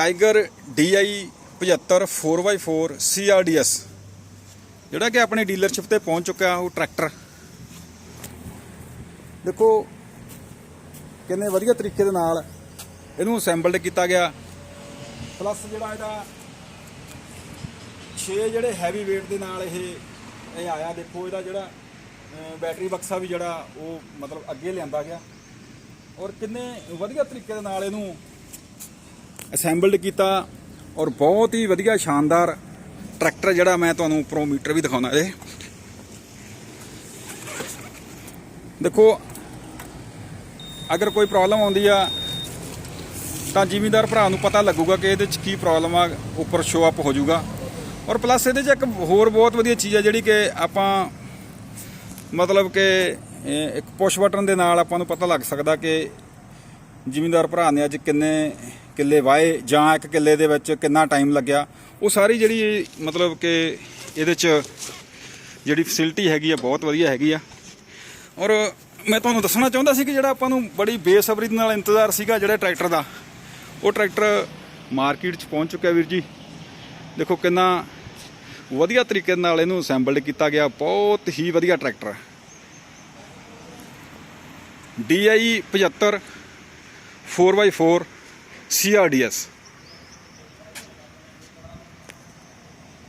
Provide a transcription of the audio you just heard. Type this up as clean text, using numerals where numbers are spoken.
Tiger DI 75 4x4 CRDS ਜਿਹੜਾ ਕਿ ਆਪਣੀ ਡੀਲਰਸ਼ਿਪ ਤੇ ਪਹੁੰਚ ਚੁੱਕਾ। ਉਹ ਟਰੈਕਟਰ ਦੇਖੋ ਕਿੰਨੇ ਵਧੀਆ ਤਰੀਕੇ ਦੇ ਨਾਲ ਇਹਨੂੰ ਅਸੈਂਬਲਡ ਕੀਤਾ ਗਿਆ। ਪਲੱਸ ਜਿਹੜਾ ਇਹਦਾ 6 ਜਿਹੜੇ ਹੈਵੀ weight ਦੇ ਨਾਲ ਇਹ ਆਇਆ। ਦੇਖੋ ਇਹਦਾ ਜਿਹੜਾ बैटरी बक्सा भी जड़ा वो मतलब अगे लिया गया और किन्ने वधिया तरीके दे नाल इहनूं असैंबल्ड किया और बहुत ही वधिया शानदार ट्रैक्टर जड़ा मैं तुहानूं उपरों मीटर भी दिखाउणा। ये देखो अगर कोई प्रॉब्लम आउंदी आ तां जिमीदार भरा नूं पता लगूगा कि इहदे च की प्रॉब्लम आ, उपर शो अप हो जाऊगा। और प्लस इहदे च एक होर बहुत वधिया चीज़ है जिहड़ी कि आपां मतलब कि एक पुश बटन के नाल आपां नूं पता लग सकदा कि जिमीदार भरा ने अज किन्ने किले वाहे जां एक किले दे विच किन्ना टाइम लग्या। वो सारी जिहड़ी मतलब कि इहदे च जिहड़ी फैसिलिटी हैगी आ बहुत वधिया हैगी आ। और मैं तुहानूं दसना चाहुंदा सी कि जिहड़ा आपां नूं बड़ी बेसबरी नाल इंतज़ार सीगा जिहड़ा ट्रैक्टर दा, वो ट्रैक्टर मार्केट च पहुंच चुक्या वीर जी। देखो किन्ना वधिया तरीके नाल इहनूं असैंबल्ड किया गया। बहुत ही वधिया ट्रैक्टर DI 75 4x4 CRDS।